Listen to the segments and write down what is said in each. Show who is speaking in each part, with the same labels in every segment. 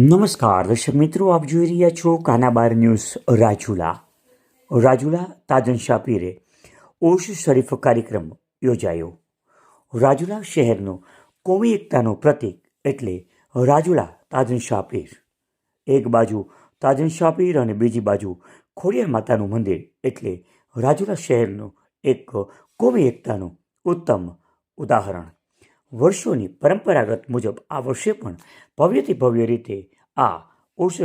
Speaker 1: નમસ્કાર દર્શક મિત્રો, આપ જોઈ રહ્યા છો કાનાબાર ન્યૂઝ રાજુલા તાજન શાહ પીરે ઉર્સ શરીફ કાર્યક્રમ યોજાયો। રાજુલા શહેરનો કોમી એકતાનો પ્રતીક એટલે રાજુલા તાજન શાહ પીર। એક બાજુ તાજન શાહ પીર અને બીજી બાજુ ખોડિયાર માતાનું મંદિર એટલે રાજુલા શહેરનું એક કોમી એકતાનું ઉત્તમ ઉદાહરણ। વર્ષોની પરંપરાગત મુજબ આ વર્ષે પણ ભવ્યથી ભવ્ય રીતે આ ઉર્સ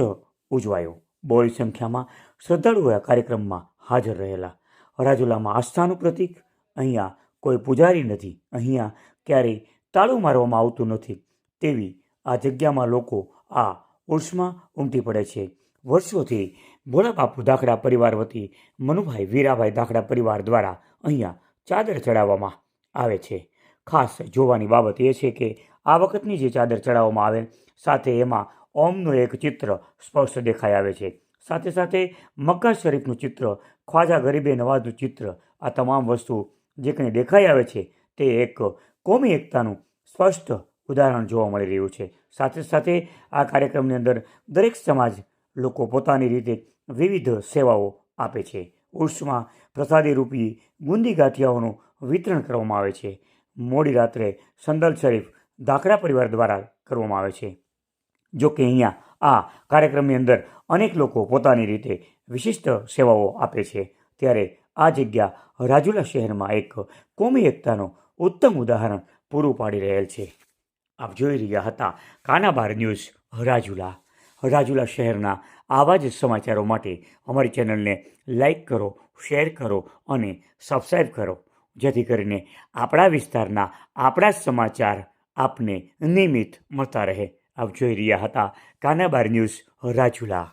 Speaker 1: ઉજવાયો। બહોળી સંખ્યામાં શ્રદ્ધાળુઓ આ કાર્યક્રમમાં હાજર રહેલા। રાજુલામાં આસ્થાનું પ્રતીક, અહીંયા કોઈ પૂજારી નથી, અહીંયા ક્યારેય તાળું મારવામાં આવતું નથી તેવી આ જગ્યામાં લોકો આ ઉર્સમાં ઉમટી પડે છે। વર્ષોથી ભોળા બાપુ ધાખડા પરિવાર વતી મનુભાઈ વીરાભાઈ ધાખડા પરિવાર દ્વારા અહીંયા ચાદર ચડાવવામાં આવે છે। ખાસ જોવાની બાબત એ છે કે આ વખતની જે ચાદર ચડાવવામાં આવે સાથે એમાં ઓમનું એક ચિત્ર સ્પષ્ટ દેખાઈ આવે છે, સાથે સાથે મક્કા શરીફનું ચિત્ર, ખ્વાજા ગરીબે નવાઝનું ચિત્ર, આ તમામ વસ્તુ જે કંઈ દેખાઈ આવે છે તે એક કોમી એકતાનું સ્પષ્ટ ઉદાહરણ જોવા મળી રહ્યું છે। સાથે સાથે આ કાર્યક્રમની અંદર દરેક સમાજ લોકો પોતાની રીતે વિવિધ સેવાઓ આપે છે। ઉર્સમાં પ્રસાદી રૂપી ગુંદી ગાંઠિયાઓનું વિતરણ કરવામાં આવે છે। મોડી રાત્રે સંદલ શરીફ ધાખડા પરિવાર દ્વારા કરવામાં આવે છે। જો કે અહીંયા આ કાર્યક્રમની અંદર અનેક લોકો પોતાની રીતે વિશિષ્ટ સેવાઓ આપે છે, ત્યારે આ જગ્યા રાજુલા શહેરમાં એક કોમી એકતાનો ઉત્તમ ઉદાહરણ પૂરું પાડી રહેલ છે। આપ જોઈ રહ્યા હતા કાનાબાર ન્યૂઝ રાજુલા શહેરના આવા જ સમાચારો માટે અમારી ચેનલને લાઈક કરો, શેર કરો અને સબસ્ક્રાઈબ કરો, જેથી કરીને આપણા વિસ્તારના આપણા જ સમાચાર આપને નિયમિત મળતા રહે। આપ જોઈ રહ્યા હતા કાનાબાર ન્યૂઝ રાજુલા।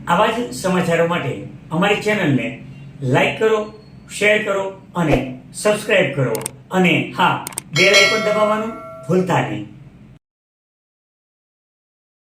Speaker 1: આવા જ સમાચારો માટે અમારી ચેનલને લાઈક કરો, શેર કરો અને સબસ્ક્રાઈબ કરો, અને હા, બેલ આઇકોન દબાવવાનું ભૂલતા નહીં।